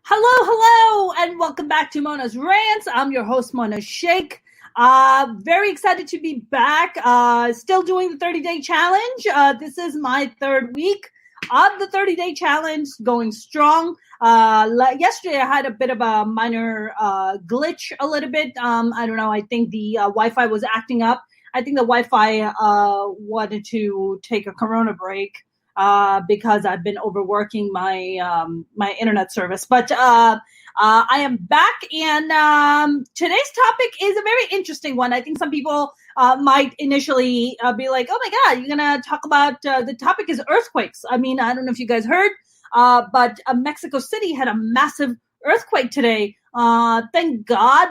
Hello, and welcome back to Mona's Rants. I'm your host, Mona Sheikh. Very excited to be back. Still doing the 30-day challenge. This is my third week of the 30-day challenge, going strong. Yesterday, I had a bit of a minor glitch a little bit. I don't know. I think the Wi-Fi was acting up. I think the Wi-Fi wanted to take a Corona break. Because I've been overworking my my internet service. But I am back, and today's topic is a very interesting one. I think some people might initially be like, oh my God, you're going to talk about, the topic is earthquakes. I mean, I don't know if you guys heard, but Mexico City had a massive earthquake today. Thank God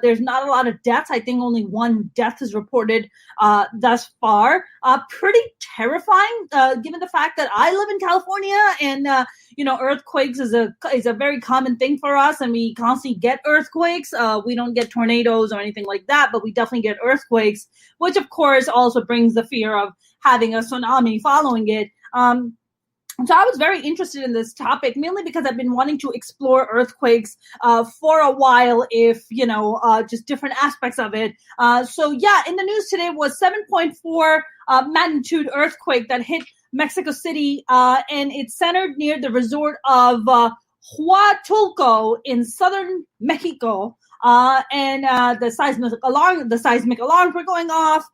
there's not a lot of deaths. I think only one death is reported thus far. Pretty terrifying, given the fact that I live in California, and earthquakes is a very common thing for us, and we constantly get earthquakes. We don't get tornadoes or anything like that, but we definitely get earthquakes, which of course also brings the fear of having a tsunami following it. So I was very interested in this topic, mainly because I've been wanting to explore earthquakes for a while, just different aspects of it. In the news today was 7.4 magnitude earthquake that hit Mexico City, and it's centered near the resort of Huatulco in southern Mexico. The seismic alarms were going off.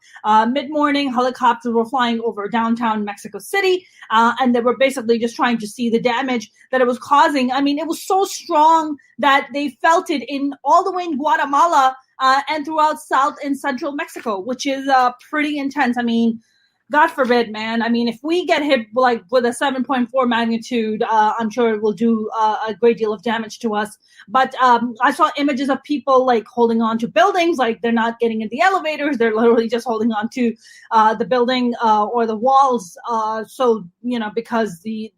Mid-morning, helicopters were flying over downtown Mexico City, and they were basically just trying to see the damage that it was causing. I mean, it was so strong that they felt it all the way in Guatemala, and throughout South and Central Mexico, which is pretty intense. I mean, God forbid, man. I mean, if we get hit with a 7.4 magnitude, I'm sure it will do a great deal of damage to us. But I saw images of people holding on to buildings, they're not getting in the elevators. They're literally just holding on to the building or the walls. Because the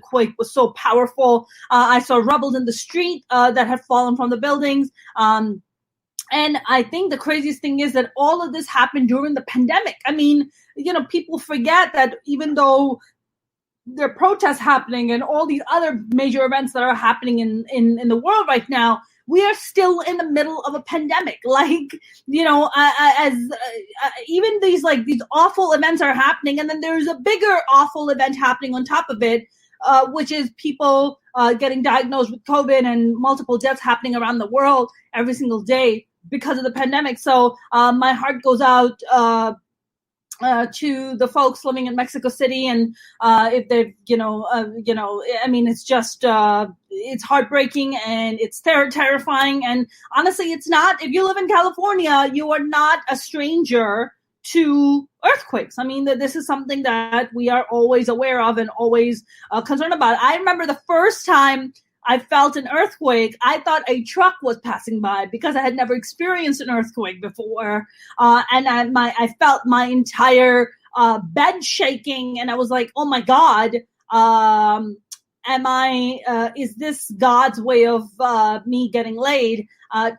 quake was so powerful. I saw rubble in the street that had fallen from the buildings. And I think the craziest thing is that all of this happened during the pandemic. I mean, people forget that even though there are protests happening and all these other major events that are happening in the world right now, we are still in the middle of a pandemic. Even these awful events are happening, and then there's a bigger awful event happening on top of it, which is people getting diagnosed with COVID and multiple deaths happening around the world every single day because of the pandemic. So my heart goes out to the folks living in Mexico City, and if they've, I mean, it's just, it's heartbreaking, and it's terrifying. And honestly, it's not, if you live in California, you are not a stranger to earthquakes. I mean, this is something that we are always aware of and always concerned about. I remember the first time I felt an earthquake, I thought a truck was passing by because I had never experienced an earthquake before. And I felt my entire bed shaking, and I was like, oh my God, is this God's way of me getting laid?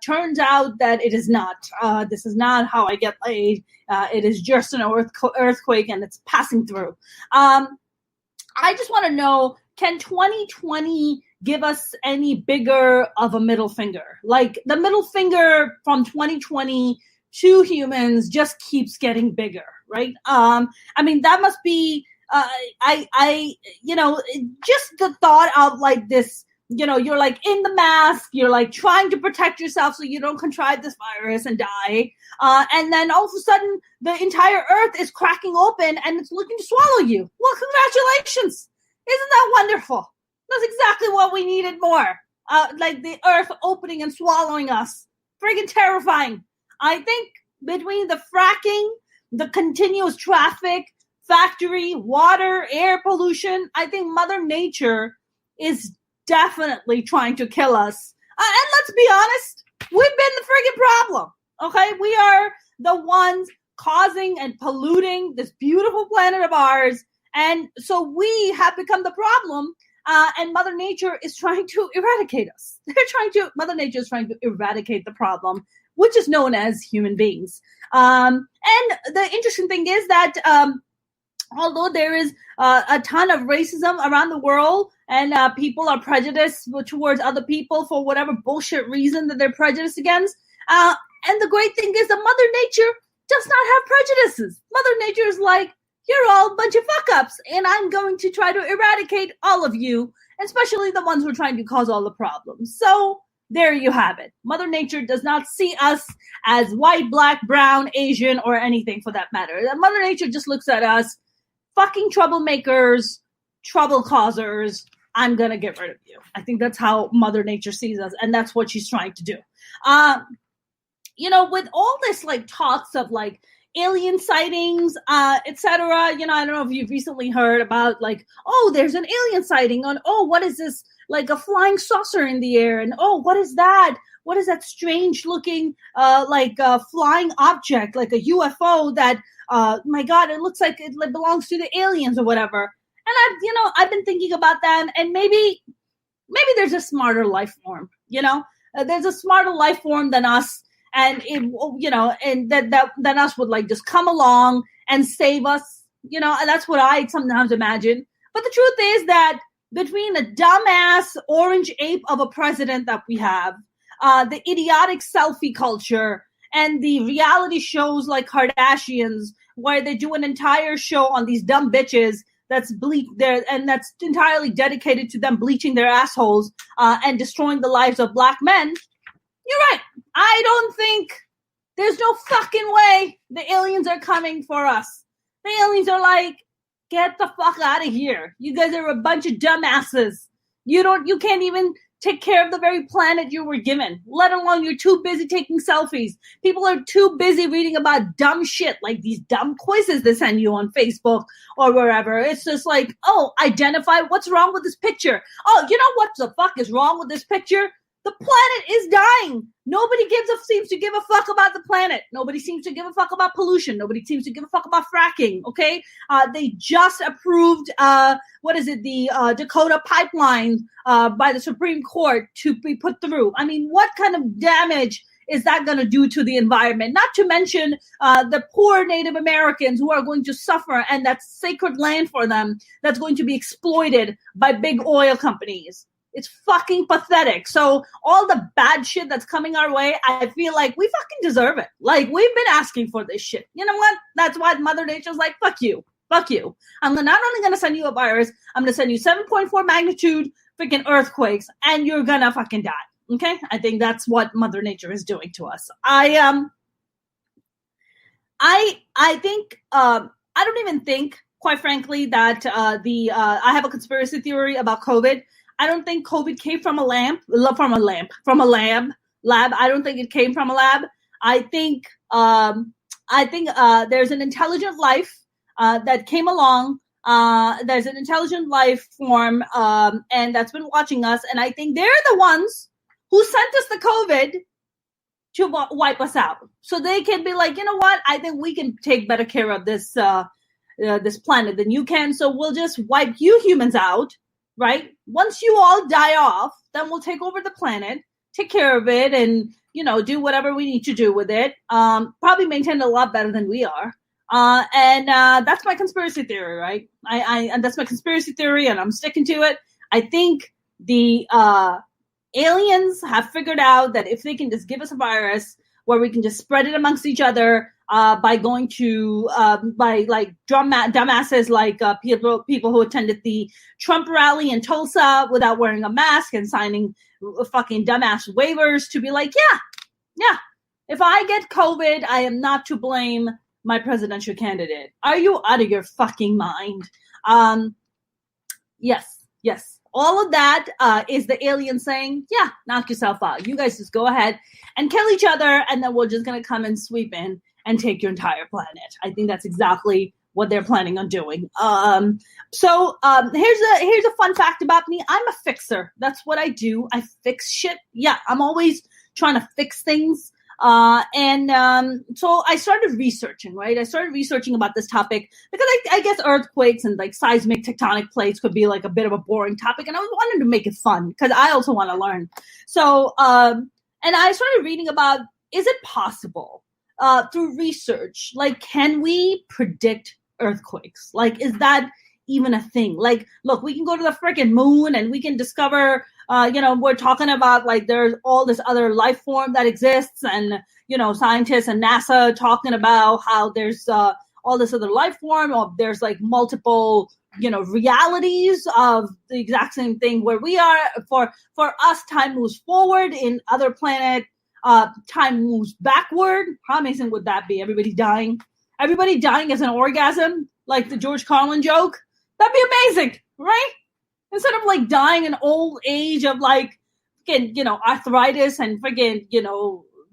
Turns out that it is not. This is not how I get laid. It is just an earthquake, and it's passing through. I just want to know, can 2020 give us any bigger of a middle finger? The middle finger from 2020 to humans just keeps getting bigger, right? I mean, that must be, just the thought of this, you're in the mask, you're trying to protect yourself so you don't contract this virus and die. And then all of a sudden the entire earth is cracking open and it's looking to swallow you. Well, congratulations. Isn't that wonderful? That's exactly what we needed more. The earth opening and swallowing us. Friggin' terrifying. I think between the fracking, the continuous traffic, factory, water, air pollution, I think Mother Nature is definitely trying to kill us. And let's be honest, we've been the friggin' problem. Okay? We are the ones causing and polluting this beautiful planet of ours. And so we have become the problem. And Mother Nature is trying to eradicate us. Mother Nature is trying to eradicate the problem, which is known as human beings. And the interesting thing is that although there is a ton of racism around the world and people are prejudiced towards other people for whatever bullshit reason that they're prejudiced against. And the great thing is that Mother Nature does not have prejudices. Mother Nature is like, you're all a bunch of fuck-ups, and I'm going to try to eradicate all of you, especially the ones who are trying to cause all the problems. So there you have it. Mother Nature does not see us as white, black, brown, Asian, or anything for that matter. Mother Nature just looks at us, fucking troublemakers, trouble causers. I'm going to get rid of you. I think that's how Mother Nature sees us, and that's what she's trying to do. With all this like talks of like alien sightings, etc. I don't know if you've recently heard about like, oh, there's an alien sighting on, oh, what is this? Like a flying saucer in the air. And, oh, what is that? What is that strange looking, flying object, like a UFO that, my God, it looks like it belongs to the aliens or whatever. And I've been thinking about that, and maybe there's a smarter life form, there's a smarter life form than us. And that us would like just come along and save us, and that's what I sometimes imagine. But the truth is that between the dumbass orange ape of a president that we have, the idiotic selfie culture, and the reality shows like Kardashians, where they do an entire show on these dumb bitches that's that's entirely dedicated to them bleaching their assholes and destroying the lives of black men. You're right. I don't think there's no fucking way the aliens are coming for us. The aliens are like, get the fuck out of here. You guys are a bunch of dumbasses. You can't even take care of the very planet you were given, let alone you're too busy taking selfies. People are too busy reading about dumb shit, like these dumb quizzes they send you on Facebook or wherever. It's just like, oh, identify what's wrong with this picture. Oh, you know what the fuck is wrong with this picture? The planet is dying. Nobody seems to give a fuck about the planet. Nobody seems to give a fuck about pollution. Nobody seems to give a fuck about fracking. Okay, they just approved the Dakota pipeline by the Supreme Court to be put through. I mean, what kind of damage is that going to do to the environment? Not to mention the poor Native Americans who are going to suffer, and that's sacred land for them that's going to be exploited by big oil companies. It's fucking pathetic. So all the bad shit that's coming our way, I feel like we fucking deserve it. Like, we've been asking for this shit. You know what? That's why Mother Nature's like, fuck you. Fuck you. I'm not only going to send you a virus, I'm going to send you 7.4 magnitude freaking earthquakes, and you're going to fucking die. Okay? I think that's what Mother Nature is doing to us. I think, I don't even think, quite frankly, that I have a conspiracy theory about COVID. I don't think COVID came from a lab. I don't think it came from a lab. I think there's an intelligent life that came along. There's an intelligent life form, and that's been watching us. And I think they're the ones who sent us the COVID to wipe us out, so they can be like, you know what? I think we can take better care of this planet than you can. So we'll just wipe you humans out. Right? Once you all die off, then we'll take over the planet, take care of it, and, do whatever we need to do with it. Probably maintain it a lot better than we are. And that's my conspiracy theory, right? And that's my conspiracy theory, and I'm sticking to it. I think the aliens have figured out that if they can just give us a virus where we can just spread it amongst each other, by going to by like dumbasses like people who attended the Trump rally in Tulsa without wearing a mask and signing fucking dumbass waivers to be like, yeah, if I get COVID, I am not to blame my presidential candidate. Are you out of your fucking mind? Yes. All of that is the alien saying, yeah, knock yourself out. You guys just go ahead and kill each other, and then we're just going to come and sweep in and take your entire planet. I think that's exactly what they're planning on doing. So here's a fun fact about me. I'm a fixer. That's what I do. I fix shit. Yeah, I'm always trying to fix things. So I started researching, right? I started researching about this topic because I guess earthquakes and like seismic tectonic plates could be like a bit of a boring topic. And I wanted to make it fun because I also want to learn. So, and I started reading about, is it possible through research, like, can we predict earthquakes? Like, is that even a thing? Like, look, we can go to the freaking moon and we can discover, we're talking about like there's all this other life form that exists, and, scientists and NASA talking about how there's all this other life form, or there's like multiple, realities of the exact same thing where we are. For us, time moves forward. In other planet, time moves backward. How amazing would that be? Everybody dying as an orgasm, like the George Carlin joke. That'd be amazing, right? Instead of like dying in old age of like, arthritis and freaking,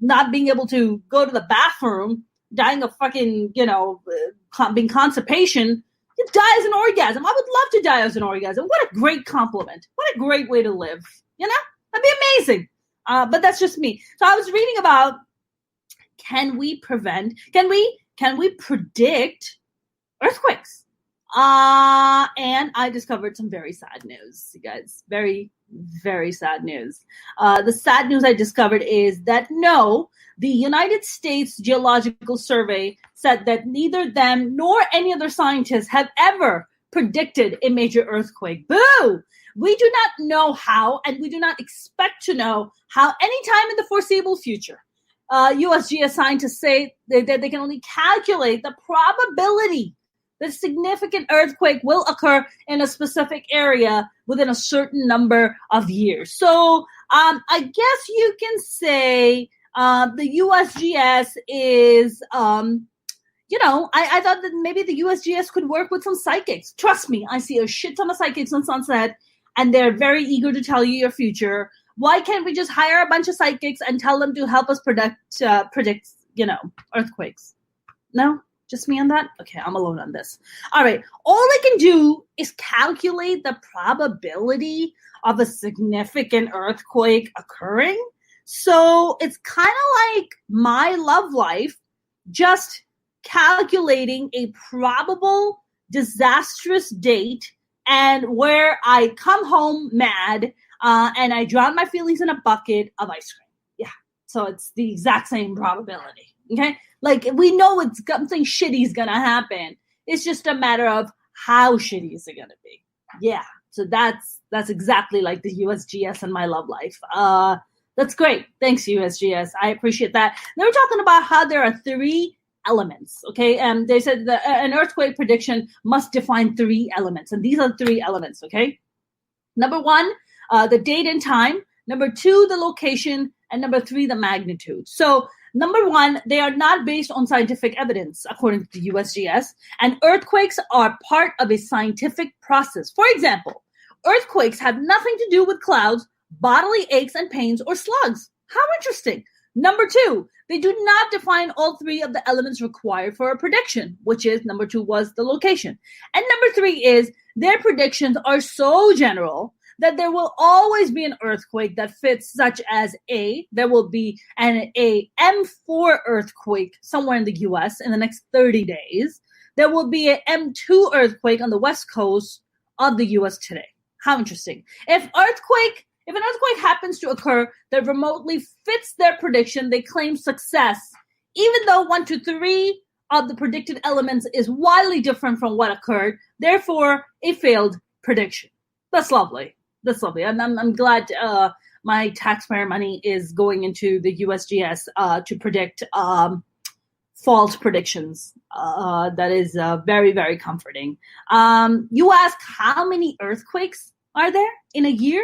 not being able to go to the bathroom, dying of fucking, being constipation, you die as an orgasm. I would love to die as an orgasm. What a great compliment. What a great way to live. That'd be amazing. But that's just me. So I was reading about, can we predict earthquakes? And I discovered some very sad news, you guys. Very, very sad news. The sad news I discovered is that no, the United States Geological Survey said that neither them nor any other scientists have ever predicted a major earthquake. Boo! We do not know how, and we do not expect to know how anytime in the foreseeable future. USGS scientists say that they can only calculate the probability that a significant earthquake will occur in a specific area within a certain number of years. So I guess you can say the USGS is, I thought that maybe the USGS could work with some psychics. Trust me, I see a shit ton of psychics on Sunset, and they're very eager to tell you your future. Why can't we just hire a bunch of psychics and tell them to help us predict, earthquakes? No? Just me on that? Okay, I'm alone on this. All right. All I can do is calculate the probability of a significant earthquake occurring. So it's kind of like my love life, just calculating a probable disastrous date and where I come home mad and I drown my feelings in a bucket of ice cream. Yeah. So it's the exact same probability. Okay. Like, we know it's something shitty is going to happen. It's just a matter of how shitty is it going to be. Yeah. So that's exactly like the USGS and my love life. That's great. Thanks, USGS. I appreciate that. They were talking about how there are 3 elements. Okay. And they said that an earthquake prediction must define 3 elements. And these are the 3 elements. Okay. Number 1, the date and time. Number 2, the location. And number 3, the magnitude. So number 1, they are not based on scientific evidence, according to the USGS, and earthquakes are part of a scientific process. For example, earthquakes have nothing to do with clouds, bodily aches and pains, or slugs. How interesting. Number 2, they do not define all 3 of the elements required for a prediction, which is, number 2 was the location. And number 3 is, their predictions are so general that there will always be an earthquake that fits, such as there will be a M4 earthquake somewhere in the U.S. in the next 30 days. There will be an M2 earthquake on the west coast of the U.S. today. How interesting. If an earthquake happens to occur that remotely fits their prediction, they claim success, even though 1 to 3 of the predicted elements is wildly different from what occurred, therefore a failed prediction. That's lovely. That's lovely. I'm glad my taxpayer money is going into the USGS to predict false predictions. That is very, very comforting. You ask, how many earthquakes are there in a year?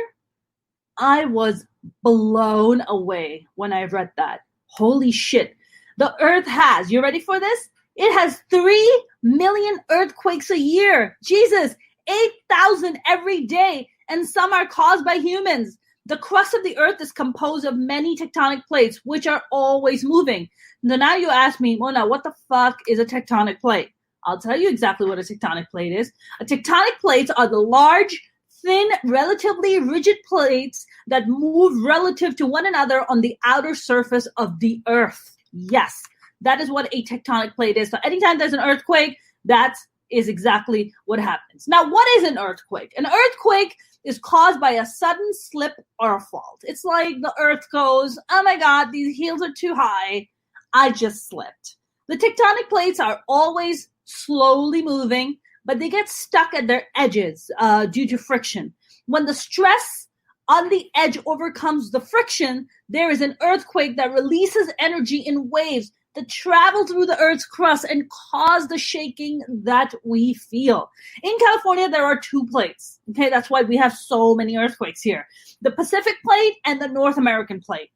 I was blown away when I read that. Holy shit. The Earth has, you ready for this? It has 3 million earthquakes a year. Jesus, 8,000 every day. And some are caused by humans. The crust of the earth is composed of many tectonic plates, which are always moving. Now you ask me, Mona, what the fuck is a tectonic plate? I'll tell you exactly what a tectonic plate is. A tectonic plates are the large, thin, relatively rigid plates that move relative to one another on the outer surface of the earth. Yes, that is what a tectonic plate is. So anytime there's an earthquake, that is exactly what happens. Now, what is an earthquake? An earthquake is caused by a sudden slip or a fault. It's like the earth goes, oh my God, these heels are too high. I just slipped. The tectonic plates are always slowly moving, but they get stuck at their edges due to friction. When the stress on the edge overcomes the friction, there is an earthquake that releases energy in waves that travel through the Earth's crust and cause the shaking that we feel. In California, there are two plates. Okay, that's why we have so many earthquakes here. The Pacific Plate and the North American Plate.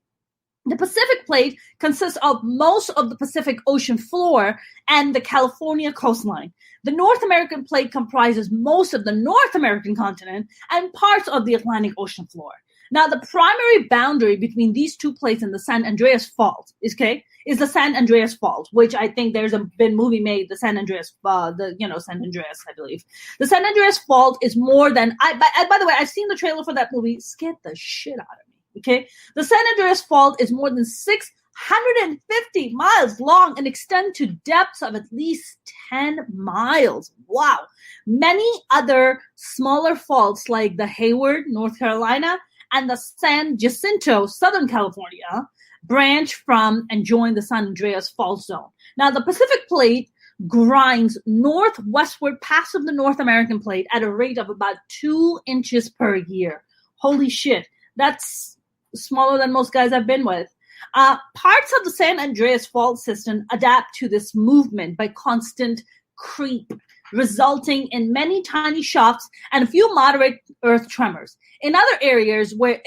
The Pacific Plate consists of most of the Pacific Ocean floor and the California coastline. The North American Plate comprises most of the North American continent and parts of the Atlantic Ocean floor. Now, the primary boundary between these two plates and the San Andreas Fault is the San Andreas Fault, which I think there's been movie made, the San Andreas, San Andreas, I believe. The San Andreas Fault is more than, by the way, I've seen the trailer for that movie, scared the shit out of me, okay? The San Andreas Fault is more than 650 miles long and extend to depths of at least 10 miles. Wow. Many other smaller faults like the Hayward, North Carolina, and the San Jacinto, Southern California, branch from and join the San Andreas Fault Zone. Now, the Pacific Plate grinds northwestward past the North American Plate at a rate of about 2 inches per year. Holy shit. That's smaller than most guys I've been with. Parts of the San Andreas Fault system adapt to this movement by constant creep, resulting in many tiny shocks and a few moderate earth tremors. In other areas where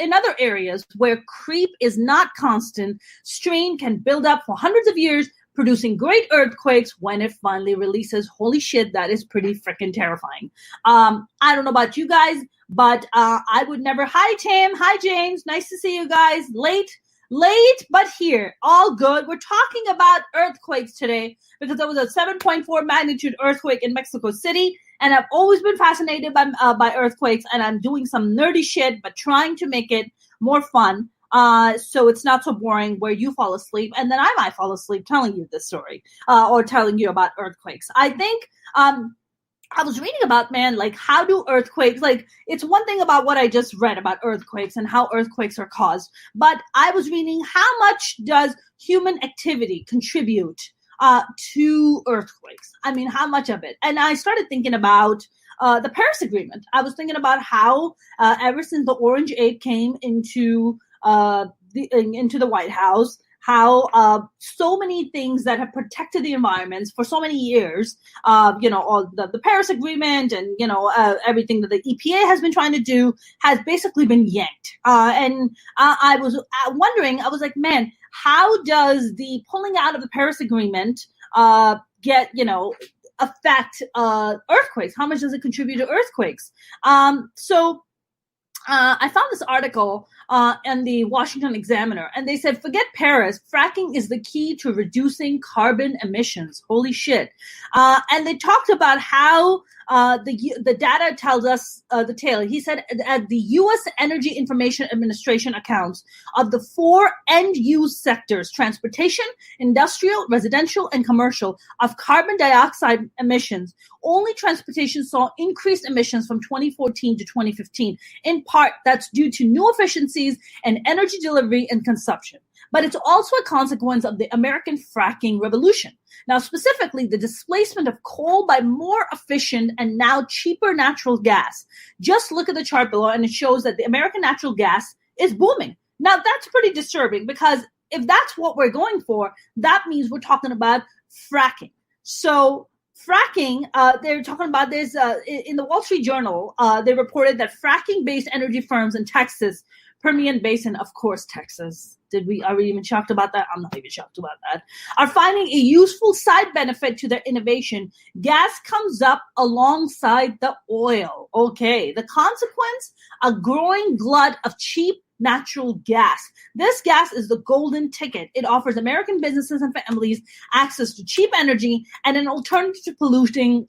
creep is not constant, strain can build up for hundreds of years, producing great earthquakes when it finally releases. Holy shit, that is pretty freaking terrifying. I don't know about you guys, but I would never. Hi, Tim. Hi, James. Nice to see you guys. Late, but here. All good. We're talking about earthquakes today because there was a 7.4 magnitude earthquake in Mexico City, and I've always been fascinated by earthquakes, and I'm doing some nerdy shit, but trying to make it more fun so it's not so boring where you fall asleep, and then I might fall asleep telling you this story or telling you about earthquakes. I think I was reading about, how do earthquakes, it's one thing about what I just read about earthquakes and how earthquakes are caused, but I was reading how much does human activity contribute to earthquakes? I mean, how much of it? And I started thinking about the Paris Agreement. I was thinking about how ever since the Orange Ape came into the White House, how so many things that have protected the environment for so many years, all the Paris Agreement and, everything that the EPA has been trying to do has basically been yanked. And I was wondering, I was like, man, how does the pulling out of the Paris Agreement affect earthquakes? How much does it contribute to earthquakes? I found this article in the Washington Examiner, and they said, forget Paris, fracking is the key to reducing carbon emissions. Holy shit. And they talked about how the data tells us the tale. He said at the U.S. Energy Information Administration accounts of the 4 end-use sectors, transportation, industrial, residential, and commercial, of carbon dioxide emissions, only transportation saw increased emissions from 2014 to 2015. In part, that's due to new efficiencies in energy delivery and consumption. But it's also a consequence of the American fracking revolution. Now, specifically, the displacement of coal by more efficient and now cheaper natural gas. Just look at the chart below, and it shows that the American natural gas is booming. Now, that's pretty disturbing because if that's what we're going for, that means we're talking about fracking. So fracking, they're talking about this in the Wall Street Journal. They reported that fracking-based energy firms in Texas, Permian Basin, of course, Texas. Are we even shocked about that? I'm not even shocked about that. Are finding a useful side benefit to their innovation. Gas comes up alongside the oil. Okay. The consequence, a growing glut of cheap natural gas. This gas is the golden ticket. It offers American businesses and families access to cheap energy and an alternative to polluting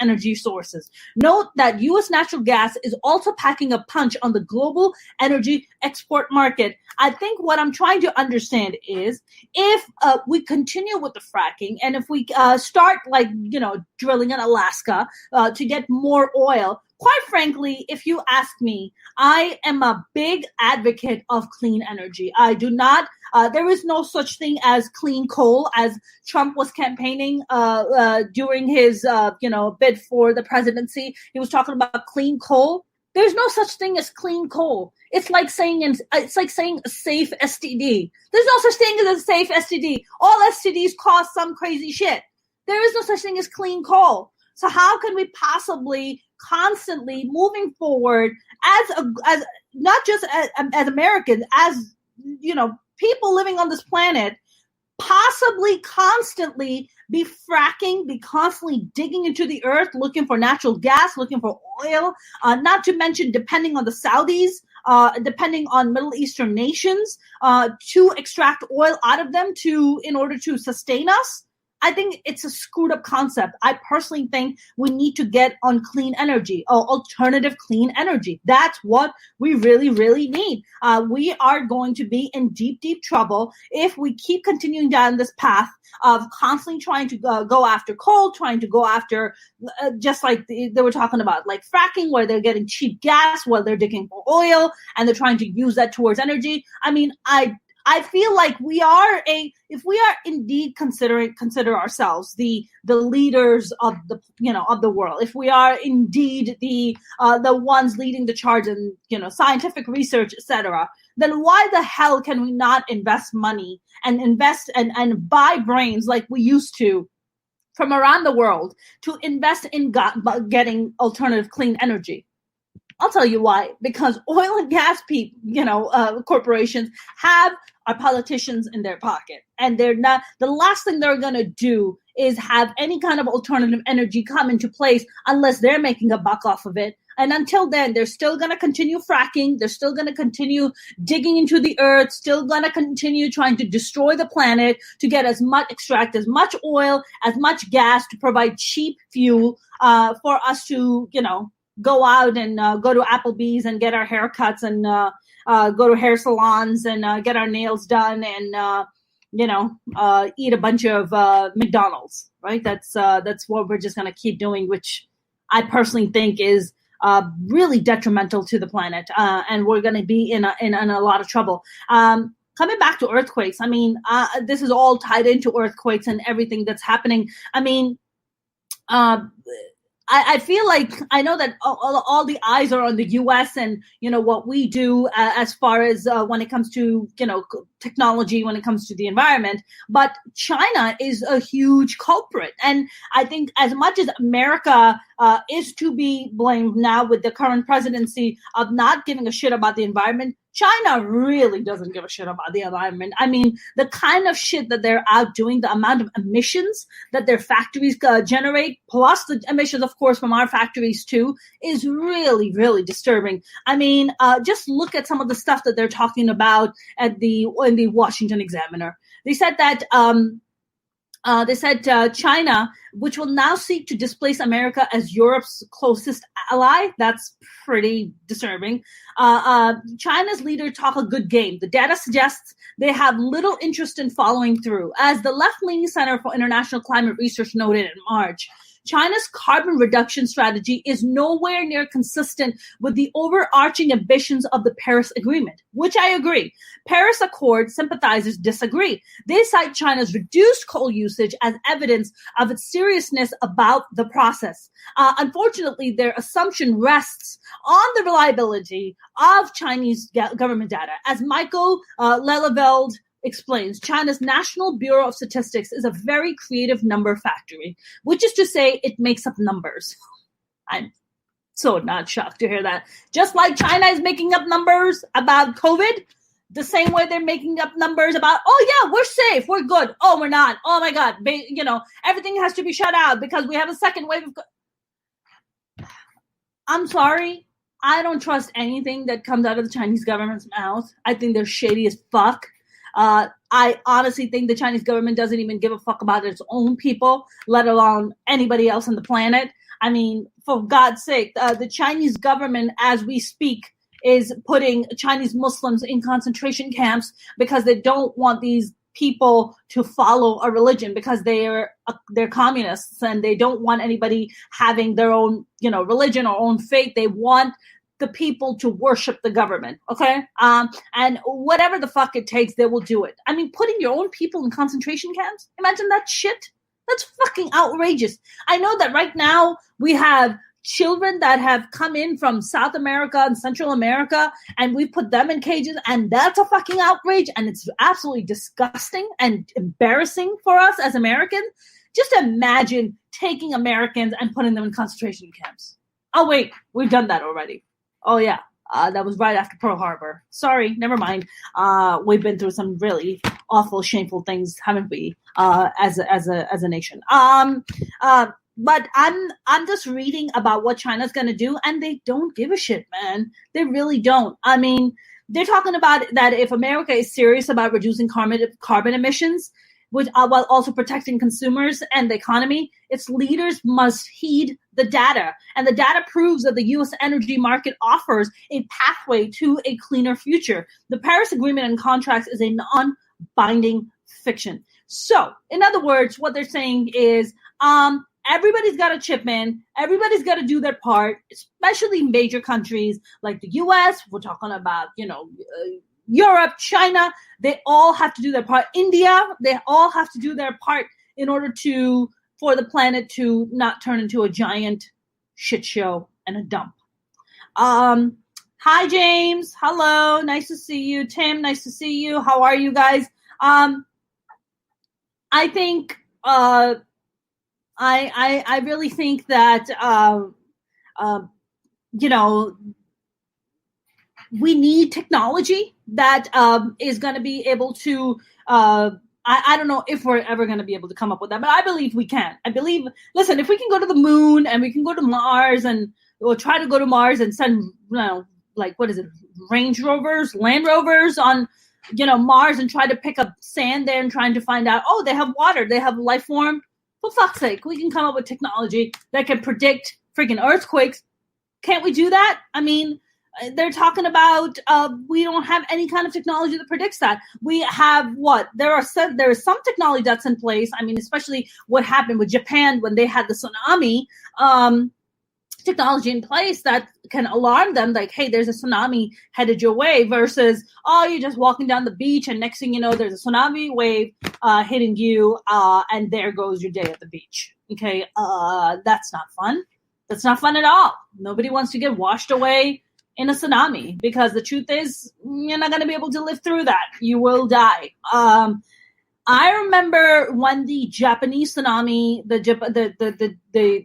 energy sources. Note that U.S. natural gas is also packing a punch on the global energy export market. I think what I'm trying to understand is if we continue with the fracking and if we start drilling in Alaska to get more oil. Quite frankly, if you ask me, I am a big advocate of clean energy. I do not There is no such thing as clean coal, as Trump was campaigning during his bid for the presidency. He was talking about clean coal. There's no such thing as clean coal. It's like saying a safe STD. There's no such thing as a safe STD. All STDs cause some crazy shit. There is no such thing as clean coal. So how can we possibly constantly moving forward as not just as Americans, as people living on this planet, possibly constantly be fracking, be constantly digging into the earth, looking for natural gas, looking for oil, not to mention depending on the Saudis, depending on Middle Eastern nations to extract oil out of them in order to sustain us. I think it's a screwed up concept. I personally think we need to get on clean energy, or alternative clean energy. That's what we really, really need. We are going to be in deep, deep trouble if we keep continuing down this path of constantly trying to go after coal, trying to go after, just like they were talking about, like fracking, where they're getting cheap gas while they're digging for oil, and they're trying to use that towards energy. I mean, I feel like if we are indeed consider ourselves the leaders of the world, if we are indeed the ones leading the charge in scientific research, etc., then why the hell can we not invest money and invest and buy brains like we used to from around the world to invest in getting alternative clean energy? I'll tell you why. Because oil and gas corporations have our politicians in their pocket, and they're not. The last thing they're going to do is have any kind of alternative energy come into place unless they're making a buck off of it. And until then, they're still going to continue fracking. They're still going to continue digging into the earth. Still going to continue trying to destroy the planet to get extract as much oil, as much gas to provide cheap fuel for us to go out and go to Applebee's and get our haircuts and go to hair salons and get our nails done and eat a bunch of McDonald's, right? That's what we're just going to keep doing, which I personally think is really detrimental to the planet, and we're going to be in a lot of trouble. Coming back to earthquakes, I mean, this is all tied into earthquakes and everything that's happening. I mean, I feel like I know that all the eyes are on the U.S. and, what we do as far as when it comes to, technology, when it comes to the environment. But China is a huge culprit. And I think as much as America is to be blamed now with the current presidency of not giving a shit about the environment, China really doesn't give a shit about the environment. I mean, the kind of shit that they're out doing, the amount of emissions that their factories generate, plus the emissions, of course, from our factories too, is really, really disturbing. I mean, just look at some of the stuff that they're talking about in the Washington Examiner. They said that China, which will now seek to displace America as Europe's closest ally. That's pretty disturbing. China's leader talk a good game. The data suggests they have little interest in following through. As the left-leaning Center for International Climate Research noted in March, China's carbon reduction strategy is nowhere near consistent with the overarching ambitions of the Paris Agreement, which I agree. Paris Accord sympathizers disagree. They cite China's reduced coal usage as evidence of its seriousness about the process. Unfortunately, their assumption rests on the reliability of Chinese government data. As Michael Leleveld explains, China's National Bureau of Statistics is a very creative number factory, which is to say it makes up numbers. I'm so not shocked to hear that. Just like China is making up numbers about COVID, the same way they're making up numbers about, oh yeah, we're safe, we're good. Oh, we're not. Oh my God, everything has to be shut out because we have a second wave of I'm sorry. I don't trust anything that comes out of the Chinese government's mouth. I think they're shady as fuck. I honestly think the Chinese government doesn't even give a fuck about its own people, let alone anybody else on the planet. I mean, for God's sake, the Chinese government, as we speak, is putting Chinese Muslims in concentration camps because they don't want these people to follow a religion because they're communists and they don't want anybody having their own, religion or own faith. They want the people to worship the government, okay? And whatever the fuck it takes, they will do it. I mean, putting your own people in concentration camps? Imagine that shit. That's fucking outrageous. I know that right now we have children that have come in from South America and Central America, and we put them in cages, and that's a fucking outrage, and it's absolutely disgusting and embarrassing for us as Americans. Just imagine taking Americans and putting them in concentration camps. Oh, wait, we've done that already. Oh, yeah, that was right after Pearl Harbor. Sorry, never mind. We've been through some really awful, shameful things, haven't we, as a nation? But I'm just reading about what China's going to do, and they don't give a shit, man. They really don't. I mean, they're talking about that if America is serious about reducing carbon emissions, while also protecting consumers and the economy, its leaders must heed the data. And the data proves that the U.S. energy market offers a pathway to a cleaner future. The Paris Agreement and contracts is a non-binding fiction. So, in other words, what they're saying is, everybody's got to chip in. Everybody's got to do their part, especially major countries like the U.S. We're talking about, Europe, China. They all have to do their part. India, they all have to do their part in order for the planet to not turn into a giant shit show and a dump. Hi, James. Hello. Nice to see you. Tim, nice to see you. How are you guys? I think I really think that we need technology that is going to be able to. I don't know if we're ever going to be able to come up with that, but I believe we can. Listen, if we can go to the moon and we can go to Mars and we'll try to go to Mars and send, Range Rovers, Land Rovers on, Mars and try to pick up sand there and trying to find out, oh, they have water, they have life form. For fuck's sake, we can come up with technology that can predict freaking earthquakes. Can't we do that? I mean, they're talking about we don't have any kind of technology that predicts that. We have what? There is some technology that's in place. I mean, especially what happened with Japan when they had the tsunami. Technology in place that can alarm them, like, hey, there's a tsunami headed your way, versus, oh, you're just walking down the beach and next thing you know, there's a tsunami wave hitting you, and there goes your day at the beach. Okay, that's not fun. That's not fun at all. Nobody wants to get washed away in a tsunami, because the truth is, you're not going to be able to live through that. You will die. I remember when the Japanese tsunami, the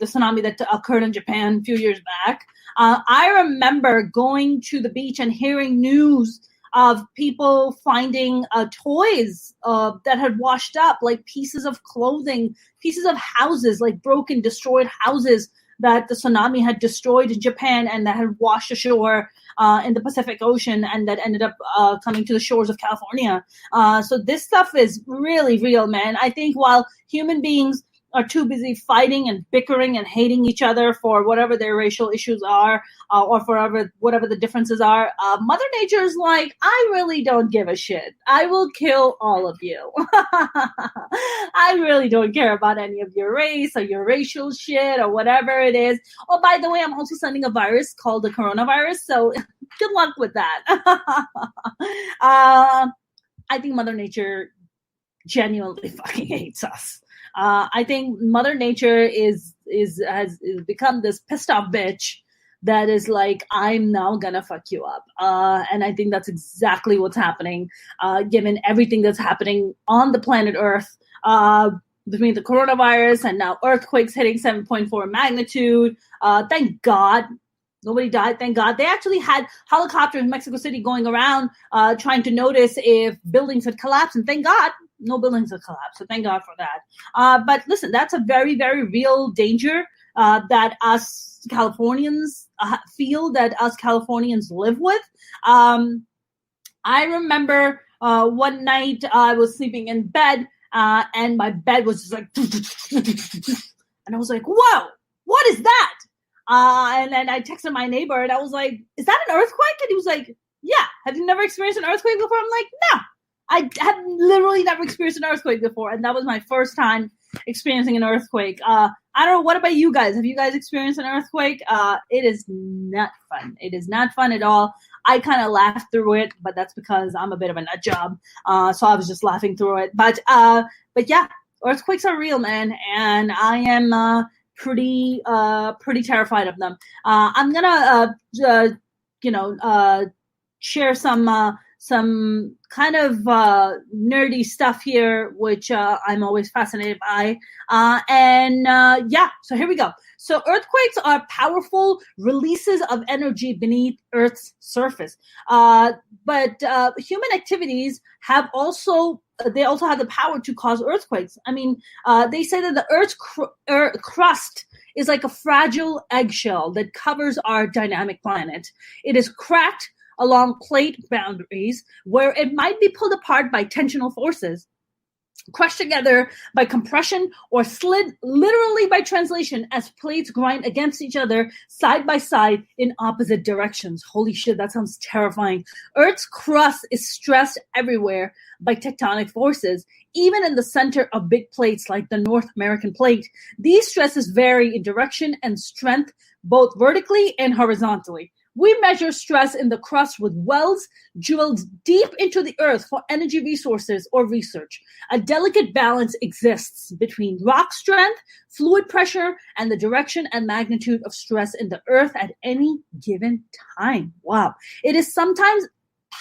tsunami that occurred in Japan a few years back. I remember going to the beach and hearing news of people finding toys that had washed up, like pieces of clothing, pieces of houses, like broken, destroyed houses that the tsunami had destroyed in Japan and that had washed ashore in the Pacific Ocean, and that ended up coming to the shores of California. So this stuff is really real, man. I think while human beings are too busy fighting and bickering and hating each other for whatever their racial issues are, or for whatever the differences are, Mother Nature is like, I really don't give a shit. I will kill all of you. I really don't care about any of your race or your racial shit or whatever it is. Oh, by the way, I'm also sending a virus called the coronavirus, so good luck with that. I think Mother Nature genuinely fucking hates us. I think Mother Nature has become this pissed off bitch that is like, I'm now gonna fuck you up. And I think that's exactly what's happening, given everything that's happening on the planet Earth, between the coronavirus and now earthquakes hitting 7.4 magnitude. Thank God. Nobody died, thank God. They actually had helicopters in Mexico City going around trying to notice if buildings had collapsed, and thank God, no buildings have collapsed, so thank God for that. But listen, that's a very, very real danger that us Californians feel, that us Californians live with. I remember one night I was sleeping in bed, and my bed was just like, and I was like, whoa, what is that? And then I texted my neighbor, and I was like, is that an earthquake? And he was like, yeah. Have you never experienced an earthquake before? I'm like, no. I have literally never experienced an earthquake before, and that was my first time experiencing an earthquake. I don't know. What about you guys? Have you guys experienced an earthquake? It is not fun. It is not fun at all. I kind of laughed through it, but that's because I'm a bit of a nut job. So I was just laughing through it. But yeah, earthquakes are real, man, and I am pretty terrified of them. I'm gonna share some kind of nerdy stuff here, which I'm always fascinated by. So here we go. So earthquakes are powerful releases of energy beneath Earth's surface. But human activities have also have the power to cause earthquakes. I mean, they say that the Earth's crust is like a fragile eggshell that covers our dynamic planet. It is cracked along plate boundaries where it might be pulled apart by tensional forces, crushed together by compression, or slid literally by translation as plates grind against each other side by side in opposite directions. Holy shit, that sounds terrifying. Earth's crust is stressed everywhere by tectonic forces, even in the center of big plates like the North American plate. These stresses vary in direction and strength, both vertically and horizontally. We measure stress in the crust with wells drilled deep into the earth for energy resources or research. A delicate balance exists between rock strength, fluid pressure, and the direction and magnitude of stress in the earth at any given time. Wow. It is sometimes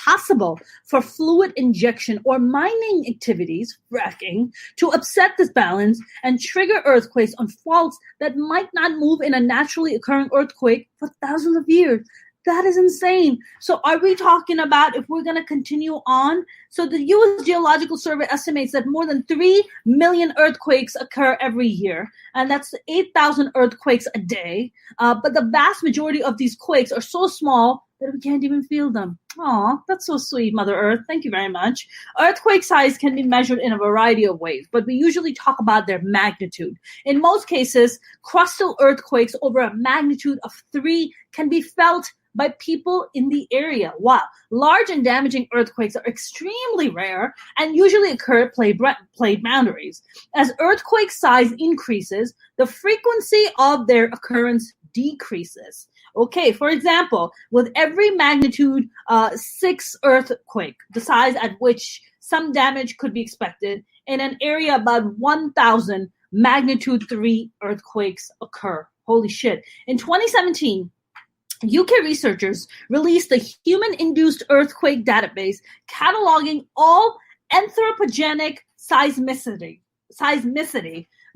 possible for fluid injection or mining activities, fracking, to upset this balance and trigger earthquakes on faults that might not move in a naturally occurring earthquake for thousands of years. That is insane. So are we talking about, if we're going to continue on? So the U.S. Geological Survey estimates that more than 3 million earthquakes occur every year, and that's 8,000 earthquakes a day. But the vast majority of these quakes are so small that we can't even feel them. Aw, that's so sweet, Mother Earth. Thank you very much. Earthquake size can be measured in a variety of ways, but we usually talk about their magnitude. In most cases, crustal earthquakes over a magnitude of 3 can be felt by people in the area. Wow. Large and damaging earthquakes are extremely rare and usually occur at plate boundaries. As earthquake size increases, the frequency of their occurrence decreases. Okay, for example, with every magnitude 6 earthquake, the size at which some damage could be expected, in an area about 1,000 magnitude 3 earthquakes occur. Holy shit. In 2017, UK researchers released the Human-Induced Earthquake Database, cataloging all anthropogenic seismicity,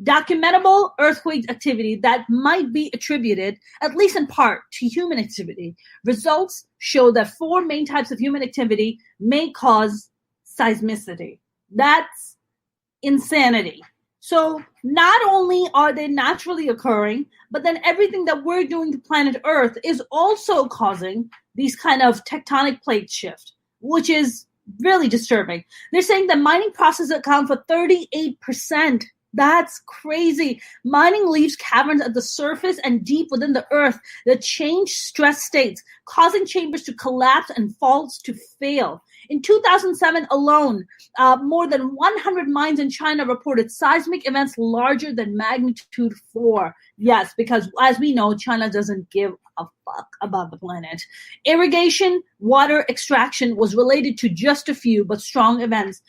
documentable earthquake activity that might be attributed, at least in part, to human activity. Results show that 4 main types of human activity may cause seismicity. That's insanity. So not only are they naturally occurring, but then everything that we're doing to planet Earth is also causing these kind of tectonic plate shift, which is really disturbing. They're saying that mining processes account for 38%. That's crazy. Mining leaves caverns at the surface and deep within the earth that change stress states, causing chambers to collapse and faults to fail. In 2007 alone, more than 100 mines in China reported seismic events larger than magnitude 4. Yes, because as we know, China doesn't give a fuck about the planet. Irrigation, water extraction was related to just a few, but strong events.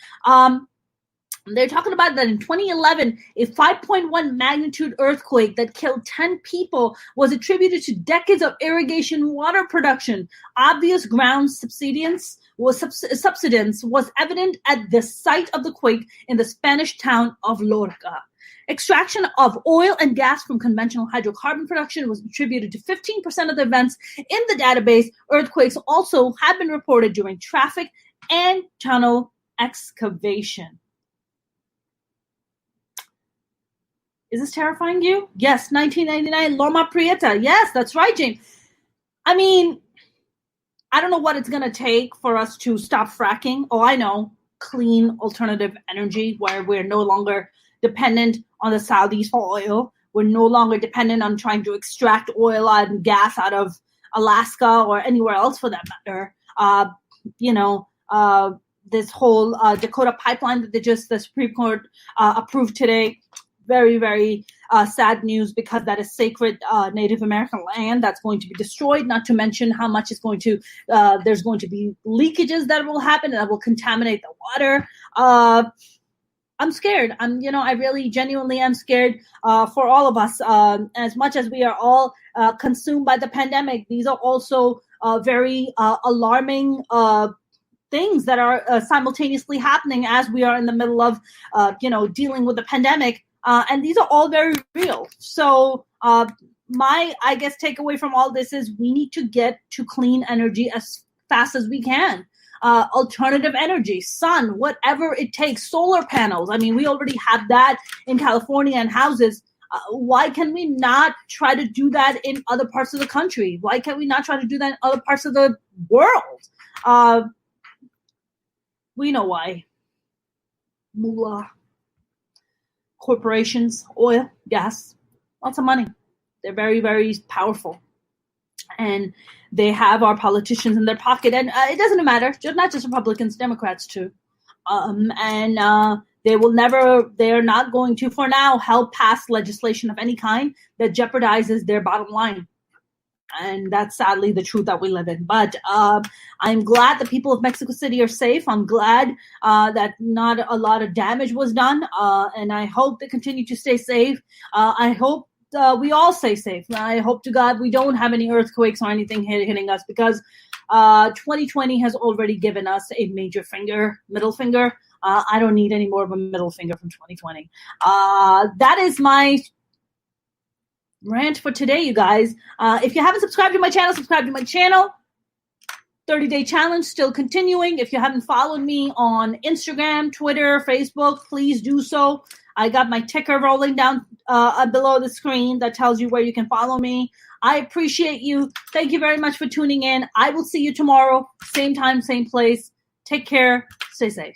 They're talking about that in 2011, a 5.1 magnitude earthquake that killed 10 people was attributed to decades of irrigation water production. Obvious ground subsidence was evident at the site of the quake in the Spanish town of Lorca. Extraction of oil and gas from conventional hydrocarbon production was attributed to 15% of the events in the database. Earthquakes also have been reported during traffic and tunnel excavation. Is this terrifying you? Yes, 1999, Loma Prieta. Yes, that's right, Jane. I mean, I don't know what it's going to take for us to stop fracking. Oh, I know. Clean alternative energy where we're no longer dependent on the Saudis for oil. We're no longer dependent on trying to extract oil and gas out of Alaska or anywhere else for that matter. This whole Dakota pipeline that the Supreme Court approved today. very, very sad news, because that is sacred Native American land that's going to be destroyed, not to mention how much is going to, there's going to be leakages that will happen that will contaminate the water. I'm scared. I really genuinely am scared for all of us. As much as we are all consumed by the pandemic, these are also very alarming things that are simultaneously happening as we are in the middle of, dealing with the pandemic. And these are all very real. So my, I guess, takeaway from all this is we need to get to clean energy as fast as we can. Alternative energy, sun, whatever it takes, solar panels. I mean, we already have that in California and houses. Why can we not try to do that in other parts of the country? Why can't we not try to do that in other parts of the world? We know why. Moolah. Corporations, oil, gas, lots of money. They're very, very powerful. And they have our politicians in their pocket. And it doesn't matter, not just Republicans, Democrats too. They will never, they're not going to, for now, help pass legislation of any kind that jeopardizes their bottom line. And that's sadly the truth that we live in. But I'm glad the people of Mexico City are safe. I'm glad that not a lot of damage was done. And I hope they continue to stay safe. I hope we all stay safe. I hope to God we don't have any earthquakes or anything hitting us, because 2020 has already given us a major middle finger. I don't need any more of a middle finger from 2020. That is my rant for today, you guys. If you haven't subscribed to my channel, subscribe to my channel. 30-day challenge still continuing. If you haven't followed me on Instagram, Twitter, Facebook, please do so. I got my ticker rolling down below the screen that tells you where you can follow me. I appreciate you. Thank you very much for tuning in. I will see you tomorrow, same time, same place. Take care. Stay safe.